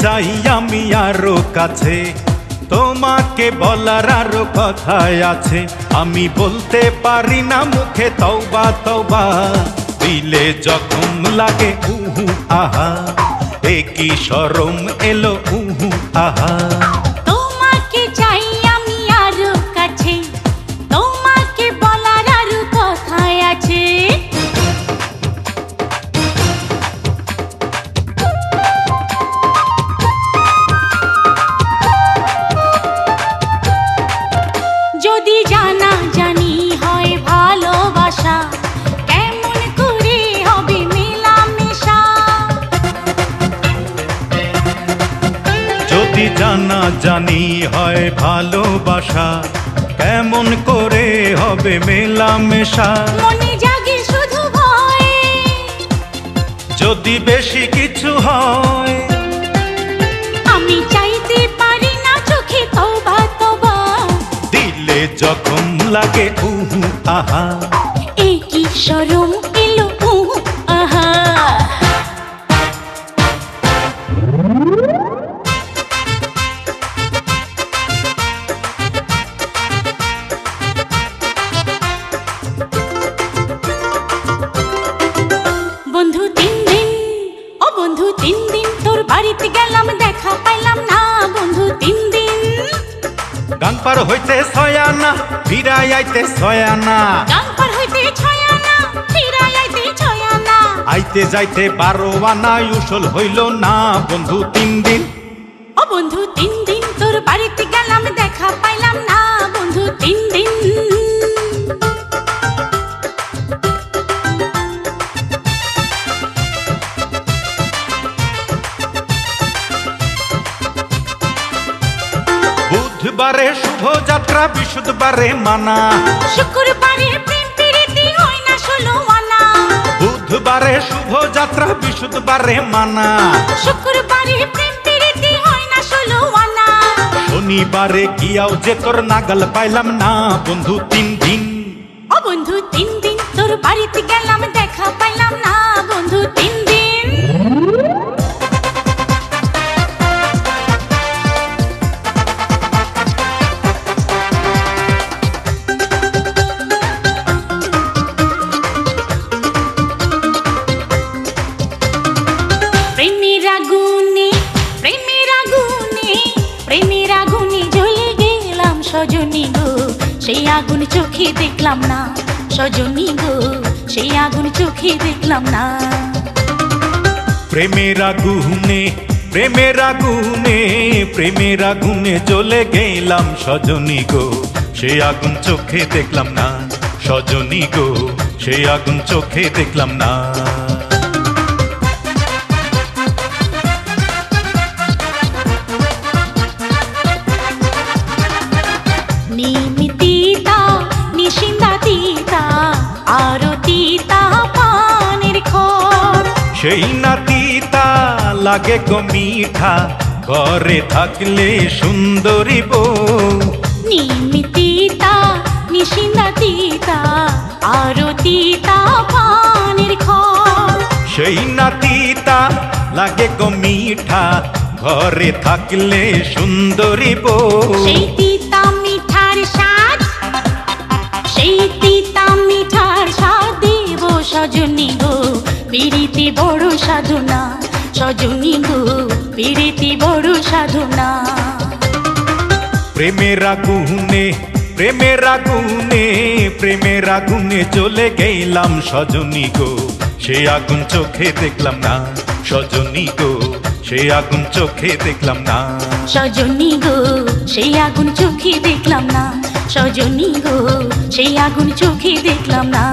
চাই আমি আরো কাছে, তোমাকে বলার আরো কথাই আছে, আমি বলতে পারি না মুখে তওবা তওবা, দিলে জখম লাগে উহু আহা, এ কি শরম এলো উহু আহা। তোমাকে চাই আমি আরো কাছে, তোমাকে বলার আরো কথাই আছে। যদি জানা জানি হয় ভালোবাসা, কেমন করে হবে মেলামেশা। যদি জানা জানি হয় ভালোবাসা, কেমন করে হবে মেলামেশা। মনে জাগে শুধু ভয়, যদি বেশি কিছু হয়, আমি চাইতে পারি না চোখে তওবা তওবা, দিলে জখম লাগে উহু আহা। এ কি শরম এলো উহু আহা। বন্ধু 3 দিন, ও বন্ধু 3 দিন তোর বাড়িতে গেলাম, দেখা পাইলাম না বন্ধু 3 দিন। গান পার হইতে 6 আনা, ফিরাই আইতে 6 আনা, গান পার হইতে 6 আনা, ফিরাই আইতে 6 আনা। আইতে যাইতে 12 আনা, উসল হইল না বন্ধু 3 দিন। ও বন্ধু 3 দিন তোর বাড়িতে গেলাম, দেখা পাইলাম না বন্ধু 3 দিন। বুধবারে শুভযাত্রা, বৃহস্পতিবারে মানা, শুক্রবারে প্রেম প্রীতি হয় না 16 আনা। বুধবারে শুভযাত্রা, বৃহস্পতিবারে মানা, শুক্রবারে প্রেম প্রীতি হয় না 16 আনা। শনিবারে গিয়াও যে তোর নাগাল পাইলাম না বন্ধু 3 দিন। ও বন্ধু 3 দিন তোর বাড়িতে গেলাম, দেখা পাইলাম না বন্ধু 3 দিন। প্রেমের আগুনে, প্রেমের আগুনে, প্রেমের আগুনে জ্বলে গেলাম সজনী গো, সেই আগুন চোখে দেখলাম না সজনী গো, সেই আগুন চোখে দেখলাম না। প্রেমের আগুনে, প্রেমের আগুনে, প্রেমের আগুনে জ্বলে গেলাম সজনী গো, সেই আগুন চোখে দেখলাম না সজনী গো, সেই আগুন চোখে দেখলাম না। নিমিতিতা নিশিন্দা তিতা, আরো তিতা পানের খর। সেই নাতিতা লাগে গো মিঠা, ঘরে থাকলে সুন্দরী বউ। নিমিতিতা নিশিন্দা তিতা, আরো তিতা পানের খর। সেই নাতিতা লাগে গো মিঠা, ঘরে থাকলে সুন্দরী বউ। সেই তিতা মিঠার স্বাদ, সেই তিতা মিঠার স্বাদ দেব সজনী গো, পিরিতি বড় সাধনা সজনী গো, পিরিতি বড় সাধনা। প্রেমের আগুনে, প্রেমের আগুনে, প্রেমের আগুনে জ্বলে গেলাম সজনী গো, সে আগুন চোখে দেখলাম না সজনী গো, সে আগুন চোখে দেখলাম না। সজনী গো সেই আগুন চোখে দেখলাম না, সজনী গো সেই আগুন চোখে দেখলাম না।